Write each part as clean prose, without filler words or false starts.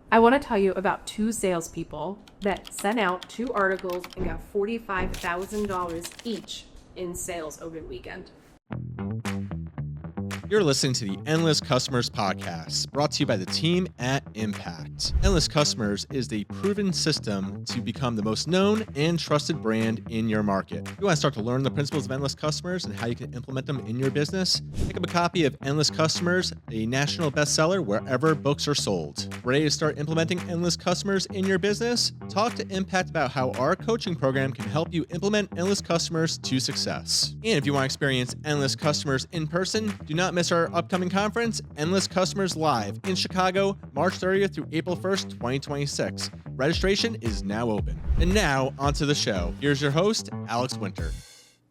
I want to tell you about two salespeople that sent out two articles and got $45,000 each in sales over the weekend. You're listening to the Endless Customers Podcast, brought to you by the team at Impact. Endless Customers is the proven system to become the most known and trusted brand in your market. You want to start to learn the principles of Endless Customers and how you can implement them in your business? Pick up a copy of Endless Customers, a national bestseller wherever books are sold. Ready to start implementing Endless Customers in your business? Talk to Impact about how our coaching program can help you implement Endless Customers to success. And if you want to experience Endless Customers in person, do not miss our upcoming conference, Endless Customers Live, in Chicago, March 30th through April 1st, 2026. Registration is now open. And now, onto the show. Here's your host, Alex Winter.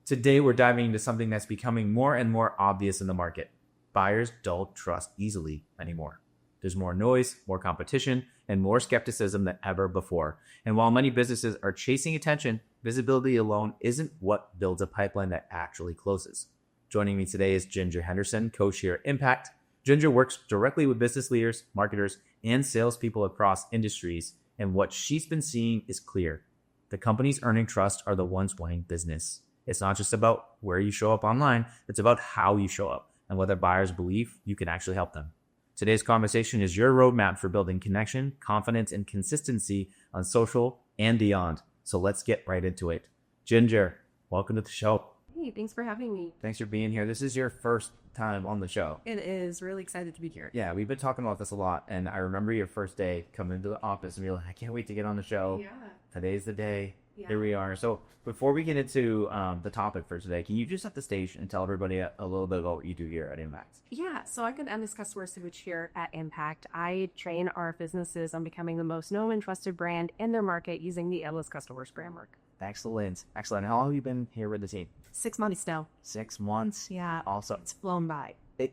Today, we're diving into something that's becoming more and more obvious in the market. Buyers don't trust easily anymore. There's more noise, more competition, and more skepticism than ever before. And while many businesses are chasing attention, visibility alone isn't what builds a pipeline that actually closes. Joining me today is Ginger Henderson, coach here at Impact. Ginger works directly with business leaders, marketers, and salespeople across industries, and what she's been seeing is clear. The companies earning trust are the ones winning business. It's not just about where you show up online, it's about how you show up and whether buyers believe you can actually help them. Today's conversation is your roadmap for building connection, confidence, and consistency on social and beyond. So let's get right into it. Ginger, welcome to the show. Hey, thanks for having me. Thanks for being here. This is your first time on the show. It is really excited to be here. Yeah, we've been talking about this a lot, and I remember your first day coming into the office and you're like, I can't wait to get on the show. Yeah. Today's the day. Yeah. Here we are. So before we get into the topic for today, can you just set the stage and tell everybody a little bit about what you do here at Impact? Yeah, so I could end this customer switch here at Impact. I train our businesses on becoming the most known and trusted brand in their market using the Endless Customers framework. Excellent. Excellent. How long have you been here with the team? 6 months now. 6 months. Yeah. Also, It's flown by. we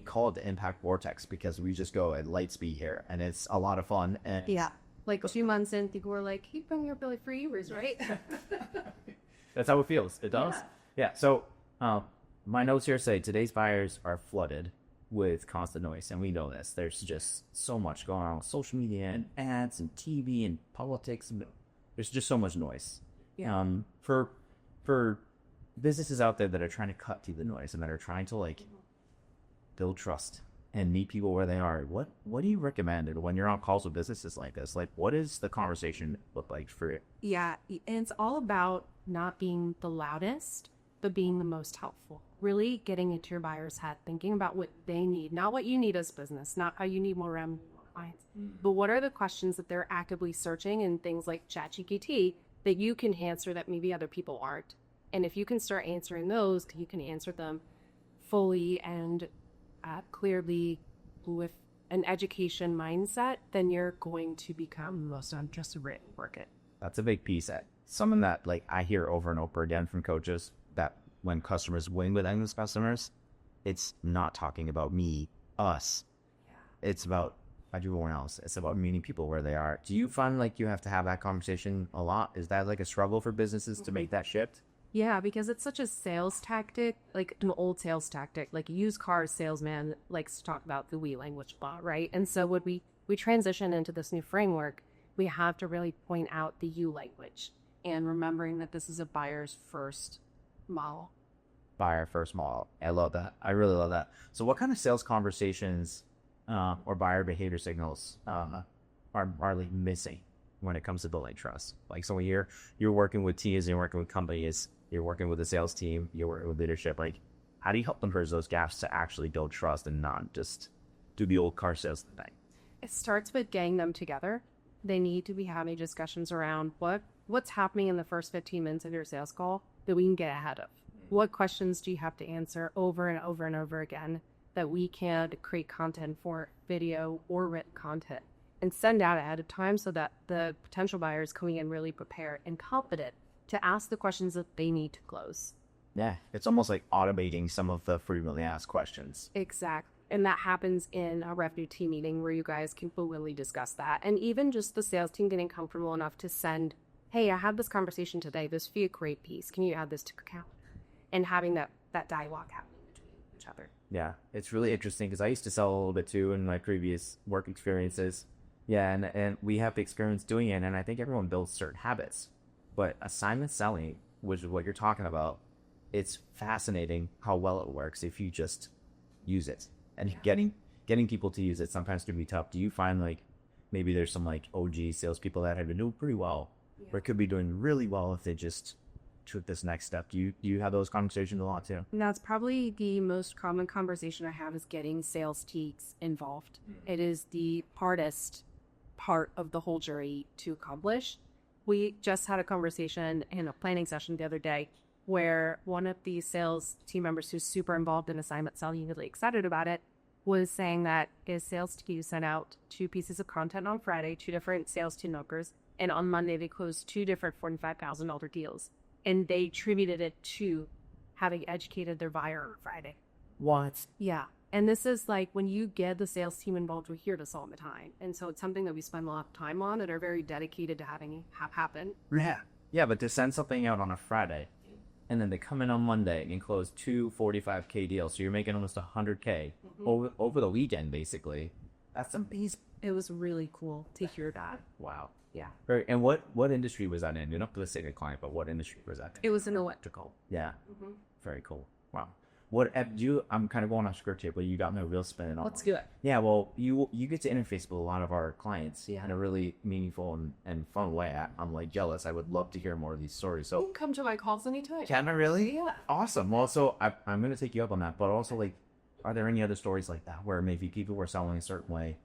call it the Impact Vortex because we just go at light speed here, and it's a lot of fun. And Yeah. Like 2 months in, people were like, hey, bring your Billy for yours, right? that's how it feels. It does. Yeah. So my notes here say today's buyers are flooded with constant noise, and we know this. There's just so much going on with social media and ads and TV and politics. There's just so much noise. Yeah. For businesses out there that are trying to cut through the noise and that are trying to build trust and meet people where they are, what do you recommend when you're on calls with businesses like this? Like, what does the conversation look like for you? Yeah, and it's all about not being the loudest, but being the most helpful. Really getting into your buyer's head, thinking about what they need, not what you need as business, not how you need more revenue, more clients, but what are the questions that they're actively searching in things like ChatGPT that you can answer that maybe other people aren't. And if you can start answering those, you can answer them fully and clearly with an education mindset, then you're going to become the most untrusted brand in the market. That's a big piece. Something that I hear over and over again from coaches, that when customers win with endless customers, it's not talking about me, us. Yeah. It's about everyone else. It's about meeting people where they are. Do you find you have to have that conversation a lot? Is that a struggle for businesses to make that shift? Yeah, because it's such a sales tactic, like an old sales tactic. Like a used car salesman likes to talk about the we language bot, right? And so when we transition into this new framework, we have to really point out the you language and remembering that this is a buyer's first model. Buyer first model. I love that. I really love that. So what kind of sales conversations or buyer behavior signals are missing when it comes to building trust? So when you're working with teams, you're working with companies, you're working with the sales team, you're working with leadership, how do you help them bridge those gaps to actually build trust and not just do the old car sales thing? It starts with getting them together. They need to be having discussions around what's happening in the first 15 minutes of your sales call that we can get ahead of. What questions do you have to answer over and over and over again that we can create content for, video or written content, and send out ahead of time so that the potential buyers coming in really prepared and confident to ask the questions that they need to close. Yeah, it's almost like automating some of the frequently asked questions. Exactly. And that happens in a revenue team meeting where you guys can fluently discuss that. And even just the sales team getting comfortable enough to send, hey, I had this conversation today. This would be a great piece. Can you add this to calendar? And having that dialogue happening between each other. Yeah, it's really interesting because I used to sell a little bit too in my previous work experiences. Yeah, and we have experience doing it, and I think everyone builds certain habits. But assignment selling, which is what you're talking about, it's fascinating how well it works if you just use it. And getting people to use it sometimes can be tough. Do you find like maybe there's some like OG salespeople that have been doing pretty well, or could be doing really well if they just took this next step? Do you have those conversations a lot too? And that's probably the most common conversation I have is getting sales teams involved. It is the hardest part of the whole jury to accomplish. We just had a conversation in a planning session the other day where one of the sales team members who's super involved in assignment selling, really excited about it, was saying that his sales team sent out 2 pieces of content on Friday, 2 different sales team numbers, and on Monday they closed 2 different $45,000 deals. And they attributed it to having educated their buyer on Friday. What? Yeah. And this is like when you get the sales team involved, we're here to solve the time. And so it's something that we spend a lot of time on and are very dedicated to having happen. Yeah. Yeah, but to send something out on a Friday and then they come in on Monday and close 2 45K deals. So you're making almost 100K over the weekend, basically. That's amazing. It was really cool to hear that. Wow. Yeah. Very, and what industry was that in? You don't have to say the client, but what industry was that in? It was an electrical. Yeah. Very cool. Wow. What I'm kind of going off script here, but you got me a real spin on. Let's do it. Yeah, well, you get to interface with a lot of our clients in a really meaningful and fun way. I'm like jealous. I would love to hear more of these stories. So Come to my calls anytime. can I really? Yeah. Awesome. Well, so I'm going to take you up on that, but also like, are there any other stories like that where maybe people were selling a certain way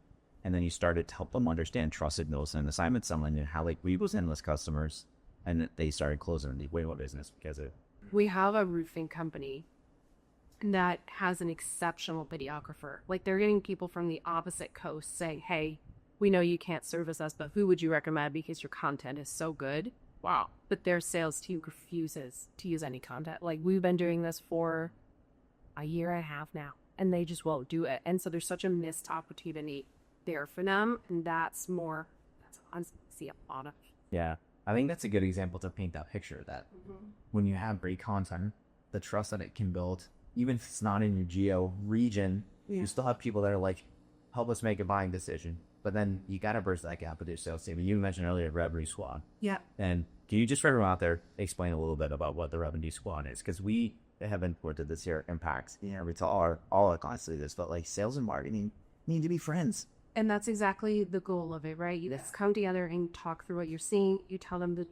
and then you started to help them understand trust signals and assignment selling and how like we was endless customers and they started closing the way of business because of it? We have a roofing company that has an exceptional videographer. Like they're getting people from the opposite coast saying, hey, we know you can't service us, but who would you recommend because your content is so good? Wow. But their sales team refuses to use any content. Like we've been doing this for a year and a half now and they just won't do it. And so there's such a missed opportunity there for them. And that's I see a lot of. Yeah. I think that's a good example to paint that picture that when you have great content, the trust that it can build, even if it's not in your geo region, you still have people that are like, help us make a buying decision. But then you got to bridge that gap with your sales team. You mentioned earlier Revenue Squad. Yeah. And can you just for everyone out there explain a little bit about what the Revenue Squad is? Because we have imported this here at Impact. Yeah, we tell all our clients to do this, but like sales and marketing need to be friends. And that's exactly the goal of it, right? You just come together and talk through what you're seeing. You tell them the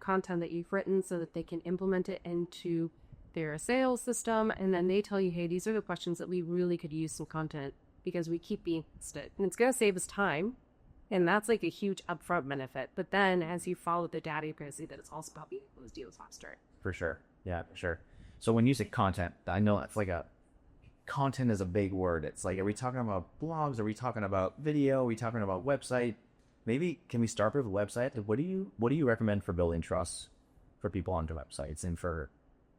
content that you've written so that they can implement it into their sales system. And then they tell you, hey, these are the questions that we really could use some content because we keep being asked it. And it's going to save us time. And that's like a huge upfront benefit. But then as you follow the data, you're going to see that it's also about being able to deals faster. For sure. Yeah, for sure. So when you say content, I know it's like content is a big word. It's like, are we talking about blogs? Are we talking about video? Are we talking about website? Maybe can we start with a website? What do you recommend for building trust for people onto websites and for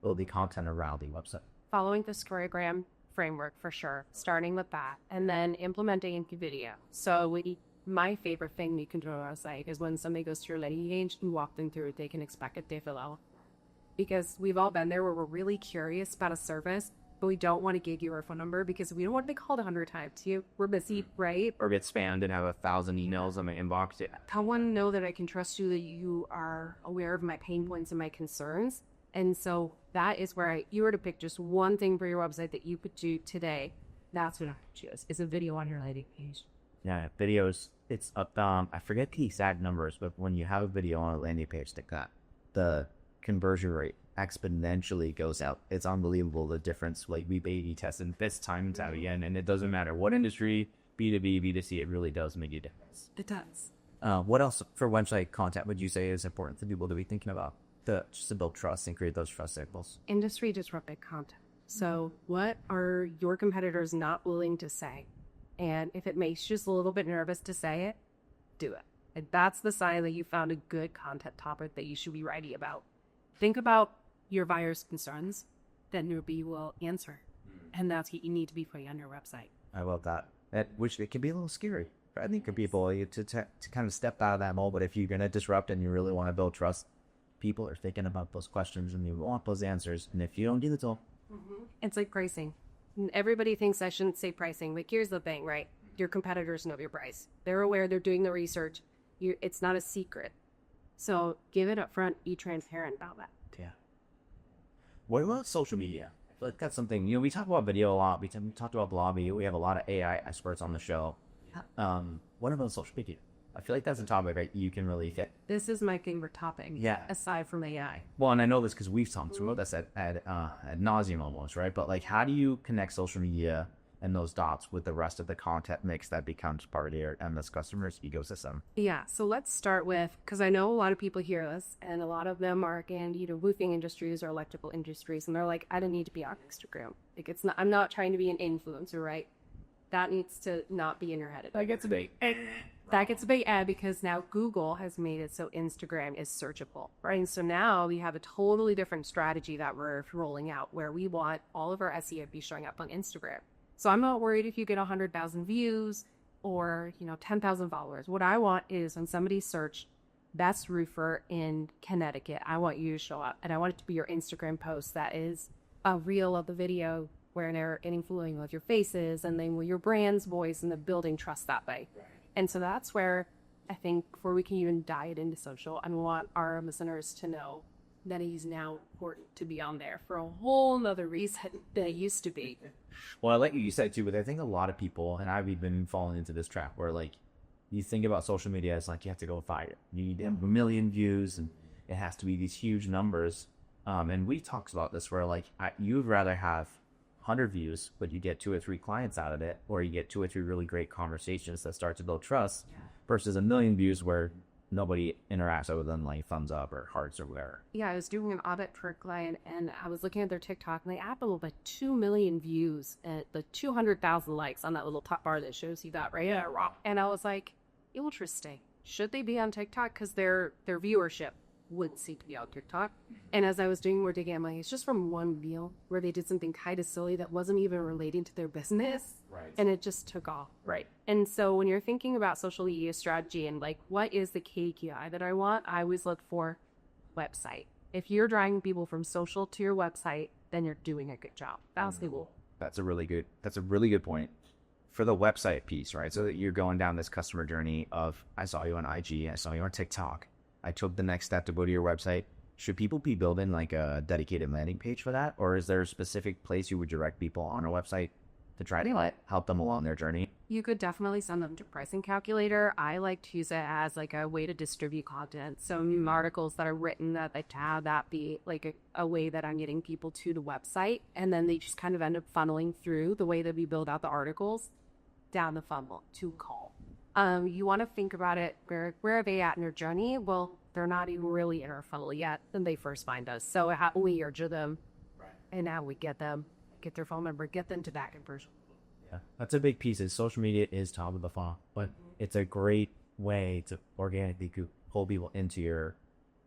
building content around the website? Following the Storygram framework for sure, starting with that, and then implementing into video. So my favorite thing you can do on our site is when somebody goes to your landing page, you walk them through, they can expect it, they fill out. Because we've all been there where we're really curious about a service, but we don't want to give you our phone number because we don't want to be called 100 times. We're busy, right? Or get spammed and have 1,000 emails in my inbox. I want to know that I can trust you, that you are aware of my pain points and my concerns. And so that is where you were to pick just one thing for your website that you could do today. That's what I would choose. Is a video on your landing page. Yeah, videos. It's I forget the exact numbers, but when you have a video on a landing page like that, the conversion rate exponentially goes out. It's unbelievable the difference. Like we A/B tested this time and time again, and it doesn't matter what industry, B2B, B2C, it really does make a difference. It does. What else for website content would you say is important for people to be thinking about just to build trust and create those trust signals? Industry disruptive content. So what are your competitors not willing to say? And if it makes you just a little bit nervous to say it, do it. And that's the sign that you found a good content topic that you should be writing about. Think about your buyer's concerns, then Ruby will answer. And that's what you need to be putting on your website. I love that. Which it can be a little scary. I think for people to kind of step out of that mold. But if you're going to disrupt and you really want to build trust, people are thinking about those questions and they want those answers. And if you don't give it to them, it's like pricing. Everybody thinks I shouldn't say pricing, but here's the thing, right? your competitors know your price. They're aware, they're doing the research. It's not a secret. So give it up front, be transparent about that. Yeah. What about social media? I feel like that's something, we talk about video a lot. We talked about blogging. We have a lot of AI experts on the show. What about social media? I feel like that's a topic that you can really hit. This is my favorite topic. Yeah. Aside from AI. Well, and I know this because we've talked about this ad nauseum almost, right? But like, how do you connect social media and those dots with the rest of the content mix that becomes part of your endless customers ecosystem? Yeah. So let's start with, because I know a lot of people hear this, and a lot of them are in roofing industries or electrical industries, and they're like, I don't need to be on Instagram. Like, it's not. I'm not trying to be an influencer, right? That needs to not be in your head. That gets a big. That gets a big ad because now Google has made it so Instagram is searchable, right? And so now we have a totally different strategy that we're rolling out where we want all of our SEO to be showing up on Instagram. So I'm not worried if you get 100,000 views or, 10,000 followers. What I want is when somebody search best roofer in Connecticut, I want you to show up, and I want it to be your Instagram post that is a reel of the video where they're influencing with your faces and then with your brand's voice and the building trust that way. Right. And so that's where I think before we can even dive into social, I want our listeners to know that it is now important to be on there for a whole nother reason than it used to be. Well, I like what you said too, but I think a lot of people, and I've been falling into this trap where like you think about social media as like you have to go fight it. You need to have 1 million views and it has to be these huge numbers. And we talked about this where like you'd rather have 100 views, but you get 2 or 3 clients out of it, or you get 2 or 3 really great conversations that start to build trust, versus 1 million views where nobody interacts other than like thumbs up or hearts or whatever. Yeah, I was doing an audit for a client and I was looking at their TikTok and they have about 2 million views and the 200,000 likes on that little top bar that shows you that, right? Yeah. And I was like, interesting. Should they be on TikTok? Because their viewership would seem to be on TikTok. And as I was doing more digging, I'm like, it's just from one reel where they did something kind of silly that wasn't even relating to their business. Right. And it just took off. Right. And so when you're thinking about social media strategy and like, what is the KPI that I want? I always look for website. If you're driving people from social to your website, then you're doing a good job. That's the goal. That's a really good point. For the website piece, right? So that you're going down this customer journey of, I saw you on IG, I saw you on TikTok, I took the next step to go to your website. Should people be building like a dedicated landing page for that? Or is there a specific place you would direct people on a website to try to help them along their journey? You could definitely send them to pricing calculator. I like to use it as like a way to distribute content. So new articles that are written that I have that be like a way that I'm getting people to the website. And then they just kind of end up funneling through the way that we build out the articles down the funnel to call. You want to think about it, where are they at in their journey? Well, they're not even really in our funnel yet when they first find us. So how we nurture them, right, and now we get them, get their phone number, get them to that conversion. Yeah, that's a big piece. Social media is top of the funnel, but it's a great way to organically pull people into your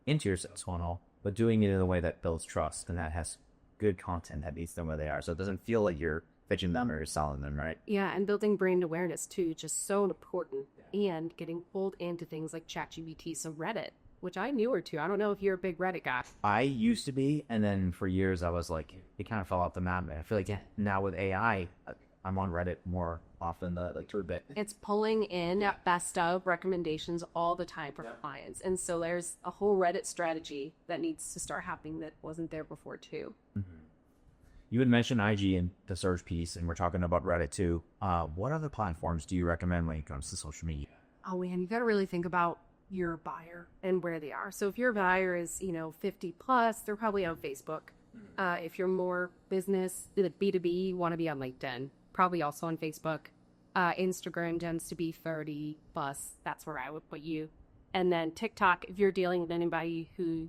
sales funnel, but doing it in a way that builds trust and that has good content that meets them where they are. So it doesn't feel like you're pitching them or selling them, right? Yeah, and building brand awareness too, just so important. And getting pulled into things like ChatGPT, so Reddit, which I knew her to. I don't know if you're a big Reddit guy. I used to be, and then for years I was like, it kind of fell off the map. I feel like now with AI, I'm on Reddit more often than for a bit. It's pulling in best of recommendations all the time for clients. And so there's a whole Reddit strategy that needs to start happening that wasn't there before too. Mm-hmm. You had mentioned IG in the search piece, and we're talking about Reddit too. What other platforms do you recommend when it comes to social media? Oh man, you got to really think about your buyer and where they are. So if your buyer is, 50 plus, they're probably on Facebook. If you're more business, B2B, you want to be on LinkedIn, probably also on Facebook. Instagram tends to be 30 plus. That's where I would put you. And then TikTok, if you're dealing with anybody who,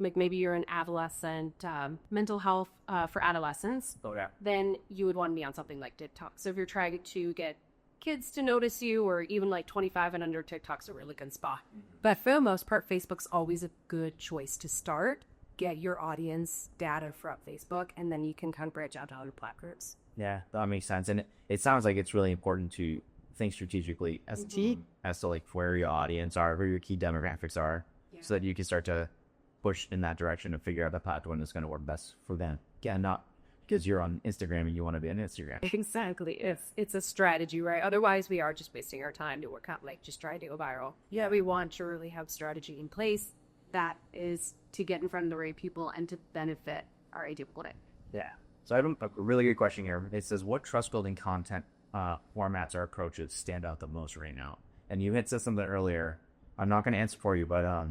like maybe you're an adolescent, mental health for adolescents, then you would want to be on something like TikTok. So if you're trying to get kids to notice you, or even like 25 and under, TikTok's a really good spot. But for the most part, Facebook's always a good choice to start. Get your audience data from Facebook, and then you can kind of branch out to other platforms. Yeah, that makes sense. And it sounds like it's really important to think strategically as a team as to like where your audience are, where your key demographics are, so that you can start to push in that direction and figure out the platform that's going to work best for them. Yeah, not because you're on Instagram and you want to be on Instagram. Exactly. It's a strategy, right? Otherwise, we are just wasting our time to work out, like, just try to go viral. Yeah, we want to really have strategy in place that is to get in front of the right people and to benefit our ideal client. Yeah. So I have a really good question here. It says, what trust building content formats or approaches stand out the most right now? And you had said something earlier. I'm not going to answer for you, but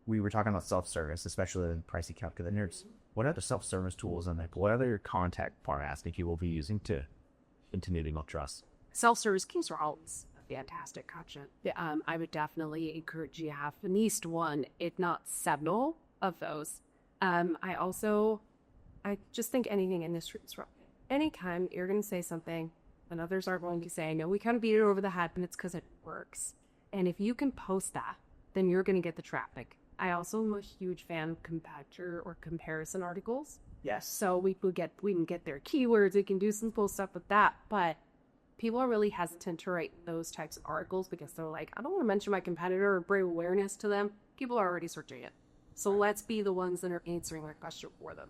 we were talking about self-service, especially in pricing calculators. What other self-service tools and like what other contact formats think you will be using to continue to build trust? Self-service keys are always fantastic content. Yeah, I would definitely encourage you to have at least one, if not several of those. I just think anything in this is wrong. Anytime you're going to say something and others aren't going to say, I know we kind of beat it over the head, but it's because it works. And if you can post that, then you're going to get the traffic. I also am a huge fan of competitor or comparison articles. Yes. So we can get their keywords. We can do some cool stuff with that. But people are really hesitant to write those types of articles because they're like, I don't want to mention my competitor or bring awareness to them. People are already searching it. So let's be the ones that are answering their question for them.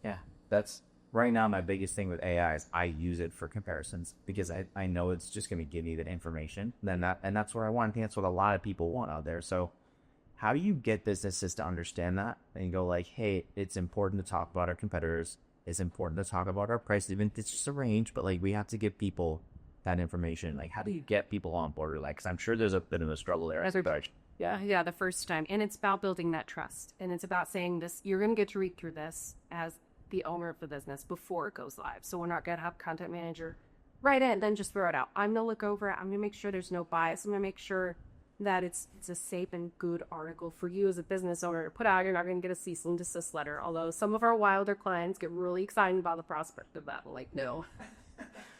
Yeah, that's right now my biggest thing with AI is I use it for comparisons because I know it's just going to give me that information. And that's what I want. I think that's what a lot of people want out there. So how do you get businesses to understand that and go like, hey, it's important to talk about our competitors. It's important to talk about our price, even if it's just a range, but like we have to give people that information. Like, how do you get people on board? Like, because I'm sure there's a bit of a struggle there. Yeah, the first time. And it's about building that trust. And it's about saying this, you're going to get to read through this as the owner of the business before it goes live. So we're not going to have content manager write it and then just throw it out. I'm going to look over it. I'm going to make sure there's no bias. I'm going to make sure that it's a safe and good article for you as a business owner to put out. You're not going to get a cease and desist letter. Although some of our wilder clients get really excited about the prospect of that. Like, no.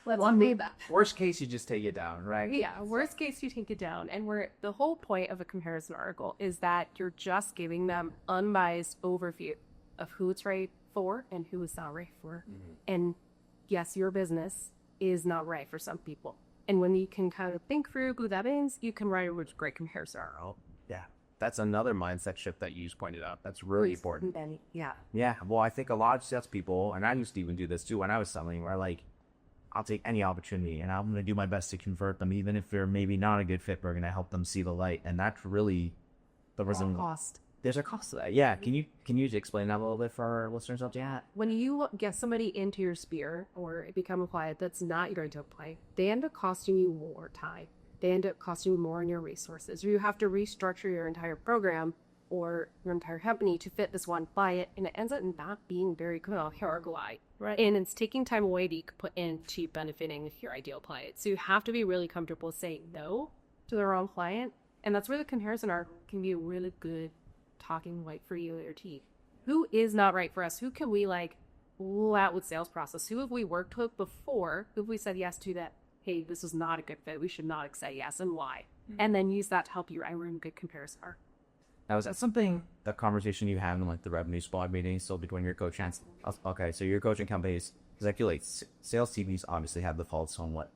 Let's leave that. Worst case, you just take it down, right? Yeah, worst case, you take it down. And the whole point of a comparison article is that you're just giving them unbiased overview of who it's right for and who it's not right for. Mm-hmm. And yes, your business is not right for some people. And when you can kind of think through who that is, you can write a great comparison article. Yeah, that's another mindset shift that you just pointed out. That's really important. Yeah. Yeah, well, I think a lot of salespeople, and I used to even do this too when I was selling, where like, I'll take any opportunity and I'm going to do my best to convert them. Even if they're maybe not a good fit, we're going to help them see the light. And that's really the reason. Cost. There's a cost to that. Yeah. Can you explain that a little bit for our listeners out there? When you get somebody into your sphere or become a client that's not going to apply, they end up costing you more time. They end up costing you more in your resources. Or you have to restructure your entire program or your entire company to fit this one client, and it ends up not being very good on your ROI. Right. And it's taking time away that you could put into benefiting your ideal client. So you have to be really comfortable saying no to the wrong client. And that's where the comparison article can be a really good talking point for you and your team. Who is not right for us? Who can we pull out with sales process? Who have we worked with before? Who have we said yes to that, hey, this is not a good fit. We should not say yes, and why? Mm-hmm. And then use that to help you write a good comparison article. Now, is that something, the conversation you have in like the revenue squad meetings still between your coaching? Okay, so your coaching companies, because I feel like sales TVs obviously have the pulse on what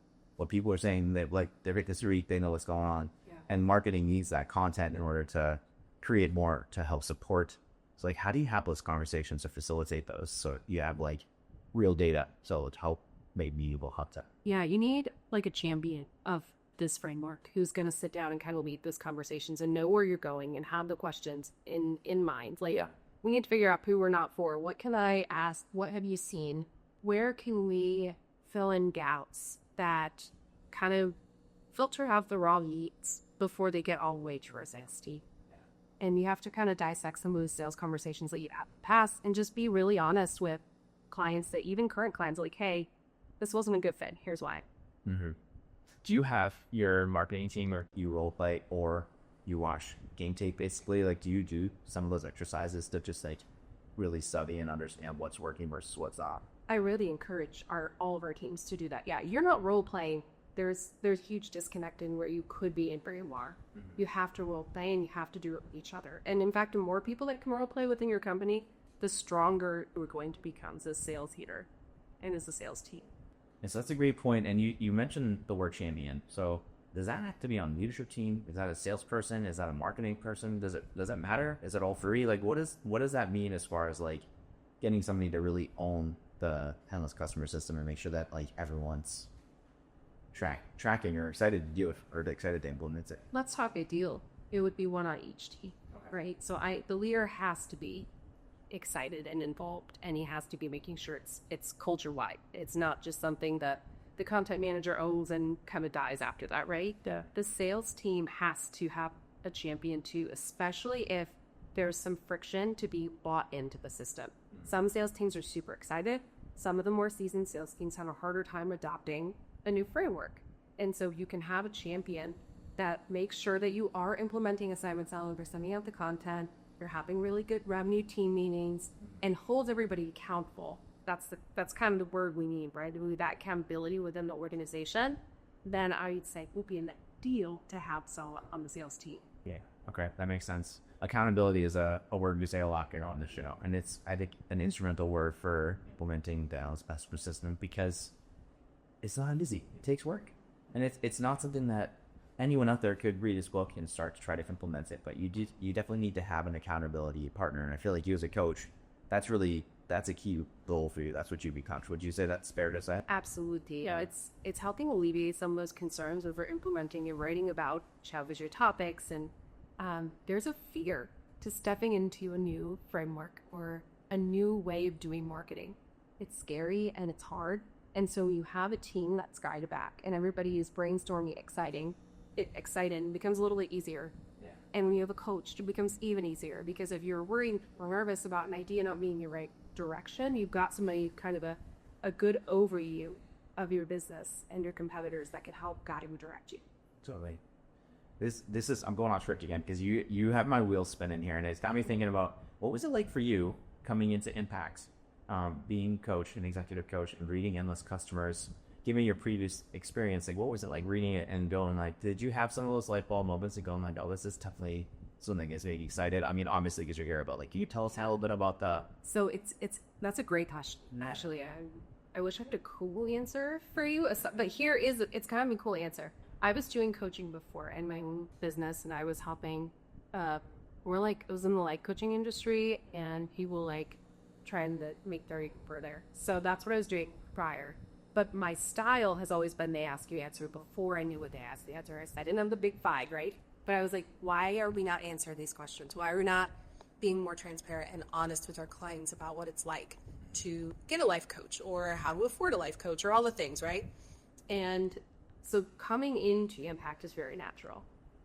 people are saying. They're at this week, they know what's going on. Yeah. And marketing needs that content in order to create more to help support. So like, how do you have those conversations to facilitate those? So you have like real data. So to help maybe you will have to. Yeah, you need like a champion of this framework who's going to sit down and kind of lead those conversations and know where you're going and have the questions in mind. Like, we need to figure out who we're not for. What can I ask? What have you seen? Where can we fill in gaps that kind of filter out the raw leads before they get all the way to our sales team? And you have to kind of dissect some of those sales conversations that you have in the past and just be really honest with clients, that even current clients, like, hey, this wasn't a good fit. Here's why. Mm-hmm. Do you have your marketing team, or you role play, or you watch game tape basically? Like, do you do some of those exercises to just like really study and understand what's working versus what's not? I really encourage all of our teams to do that. Yeah, you're not role playing. There's huge disconnect in where you could be and where you are. Mm-hmm. You have to role play and you have to do it with each other. And in fact, the more people that can role play within your company, the stronger we're going to become as a sales leader and as a sales team. And so that's a great point. And you mentioned the word champion. So does that have to be on leadership team? Is that a salesperson? Is that a marketing person? Does it matter? Is it all three? Like, what does that mean as far as like getting somebody to really own the endless customer system and make sure that like everyone's tracking or excited to do it or excited to implement it? Let's talk ideal. It would be one on each team, right? So the leader has to be excited and involved, and he has to be making sure it's culture wide. It's not just something that the content manager owns and kind of dies after that, right? The sales team has to have a champion too, especially if there's some friction to be bought into the system. Some sales teams are super excited. Some of the more seasoned sales teams have a harder time adopting a new framework. And so you can have a champion that makes sure that you are implementing assignment salary, you're sending out the content, you're having really good revenue team meetings, and holds everybody accountable. That's kind of the word we need, right? That accountability within the organization. Then I would say it would be an ideal to have someone on the sales team. Yeah. Okay. That makes sense. Accountability is a word we say a lot here on the show. And it's, I think, an instrumental word for implementing the endless customer system because it's not easy. It takes work. And it's not something that anyone out there could read this book and start to try to implement it. But you definitely need to have an accountability partner. And I feel like you as a coach, that's a key goal for you. That's what you'd be comfortable. Would you say that's fair to say? Absolutely. Yeah, it's helping alleviate some of those concerns over implementing and writing about challenge your topics. And there's a fear to stepping into a new framework or a new way of doing marketing. It's scary and it's hard. And so you have a team that's guided back and everybody is brainstorming, excited and becomes a little bit easier. Yeah. And when you have a coach, it becomes even easier because if you're worried or nervous about an idea not being your right direction, you've got somebody kind of a good overview of your business and your competitors that can help guide and direct you. Totally. This is, I'm going off script again because you have my wheels spinning here and it's got me thinking about what was it like for you coming into Impacts, being coach and executive coach and reading Endless Customers, given your previous experience, like what was it like reading it and going like, did you have some of those light bulb moments and going like, oh, this is definitely something that's making you excited? I mean, obviously because you're here, but like, can you tell us a little bit about that? So that's a great question. Actually, I wish I had a cool answer for you, but it's kind of a cool answer. I was doing coaching before in my own business and I was helping, it was in the life coaching industry and people like trying to make their career there. So that's what I was doing prior. But my style has always been they ask you answer before I knew what they asked the answer. I didn't have the big five, right? But I was like, why are we not answering these questions? Why are we not being more transparent and honest with our clients about what it's like to get a life coach or how to afford a life coach or all the things, right? And so coming into Impact is very natural.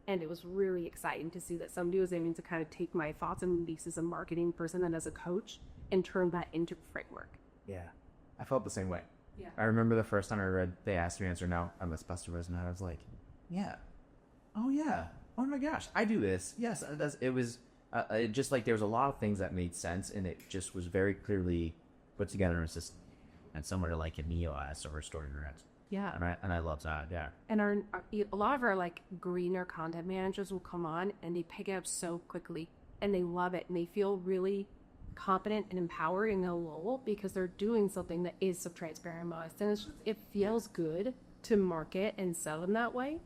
And it was really exciting to see that somebody was able to kind of take my thoughts and beliefs as a marketing person and as a coach and turn that into a framework. Yeah, I felt the same way. Yeah. I remember the first time I read They Asked Me Answer Now, I'm a customers, and I was like, yeah. Oh, yeah. Oh, my gosh. I do this. Yes. It was just like there was a lot of things that made sense, and it just was very clearly put together in a system. And somewhere like an EOS or a story rent. Yeah. And I love that. Yeah. And a lot of our like greener content managers will come on and they pick it up so quickly and they love it and they feel really competent and empowered in their role because they're doing something that is so transparent and honest. And it feels good to market and sell in that way.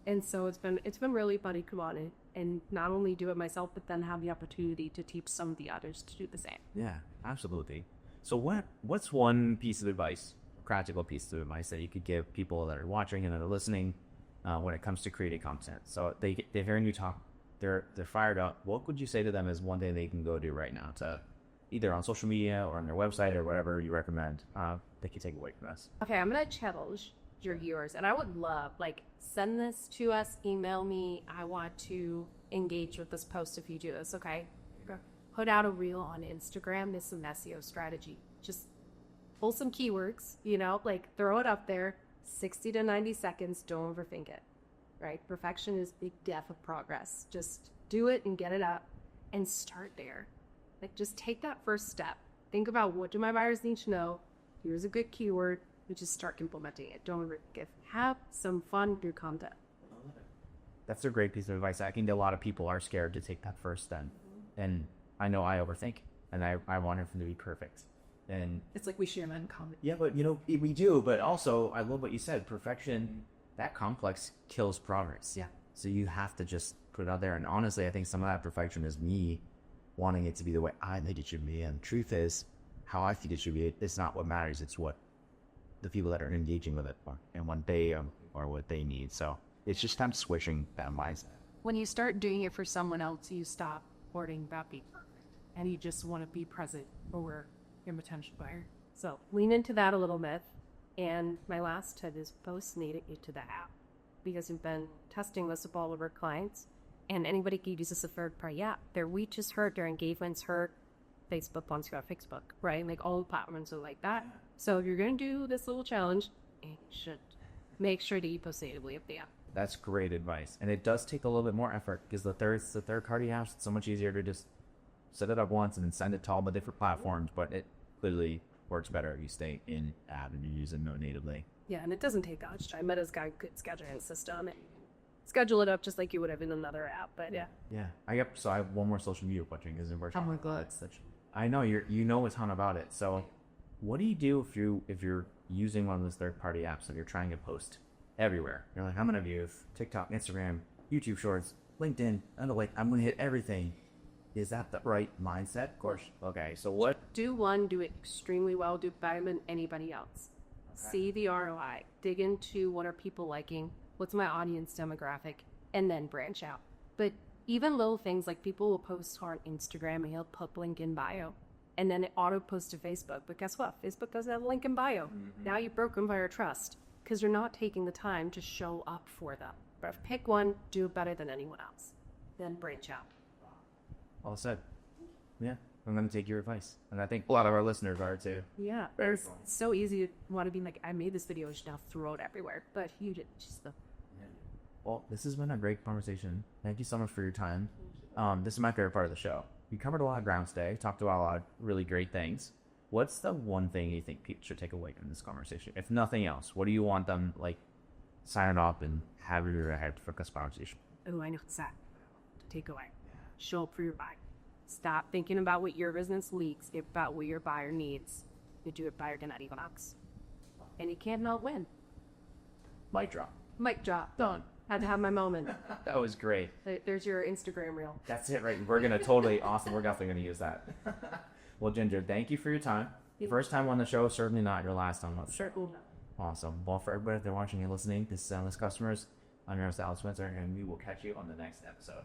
And so it's been really fun to come on and not only do it myself, but then have the opportunity to teach some of the others to do the same. Yeah, absolutely. So what's one piece of advice, practical piece of advice that you could give people that are watching and that are listening when it comes to creating content? So they're hearing you talk, they're fired up. What would you say to them is one thing they can go do right now to either on social media or on their website or whatever you recommend they can take away from this? Okay, I'm going to challenge your viewers, and I would love, send this to us, email me. I want to engage with this post if you do this, okay? Put out a reel on Instagram. This is an SEO strategy. Just pull some keywords, throw it up there, 60 to 90 seconds, don't overthink it, right? Perfection is big death of progress. Just do it and get it up and start there. Just take that first step. Think about what do my buyers need to know? Here's a good keyword. We just start implementing it. Don't overthink it. Have some fun with your content. That's a great piece of advice. I think a lot of people are scared to take that first step. And I know I overthink, and I want everything to be perfect. And it's like we share that in common. Yeah, but we do. But also, I love what you said. Perfection, that complex kills progress. Yeah. So you have to just put it out there. And honestly, I think some of that perfection is me wanting it to be the way I think it should be. And the truth is, how I feed it should be. It's not what matters. It's what the people that are engaging with it are, and what they or what they need. So it's just time switching that mindset. When you start doing it for someone else, you stop hoarding about being perfect, and you just want to be present for your potential buyer. So lean into that a little bit. And my last tip is post natively to the app, because we've been testing this with all of our clients, and anybody can use this a third-party app. Their reach is hurt, their engagement's hurt. Facebook wants to go to Facebook, right? Like all the platforms are like that. So if you're going to do this little challenge, you should make sure that you post natively of the app. That's great advice. And it does take a little bit more effort, because the third-party apps, it's so much easier to just set it up once and then send it to all the different platforms, but it clearly works better if you stay in app and you use it natively. Yeah, and it doesn't take that much time. Meta's got a good scheduling system. And schedule it up just like you would have in another app, but yeah. Yeah. I have one more social media question, because it works. Oh my God. I know you know a ton about it. So what do you do if you're using one of those third-party apps and you're trying to post everywhere? You're like, I'm going to use TikTok, Instagram, YouTube Shorts, LinkedIn, and I'm going to hit everything. Is that the right mindset? Of course. Okay, so what? Do it extremely well, do better than anybody else. Okay. See the ROI, dig into what are people liking, what's my audience demographic, and then branch out. But even little things like people will post on Instagram and he'll put link in bio, and then it auto posts to Facebook. But guess what? Facebook doesn't have a link in bio. Mm-hmm. Now you've broken buyer trust, because you're not taking the time to show up for them. But pick one, do it better than anyone else, then branch out. All said. Yeah, I'm going to take your advice. And I think a lot of our listeners are too. Yeah. It's so easy to want to be like, I made this video, I should now throw it everywhere. But you did just the... Well, this has been a great conversation. Thank you so much for your time. This is my favorite part of the show. We covered a lot of ground today, talked about a lot of really great things. What's the one thing you think people should take away from this conversation? If nothing else, what do you want them, signing up and having your head for this conversation? Oh, I know exactly to take away. Show up for your buyer. Stop thinking about what your business leaks, get about what your buyer needs. You do it better than anyone else. And you can't not win. Mic drop. Mic drop. Done. Had to have my moment. That was great. There's your Instagram reel. That's it, right? We're going to totally, awesome. We're definitely going to use that. Well, Ginger, thank you for your time. Yep. First time on the show, certainly not your last time on the show. Sure. Awesome. Well, for everybody that are watching and listening, this is Endless Customers. I'm your host, Alex Spencer, and we will catch you on the next episode.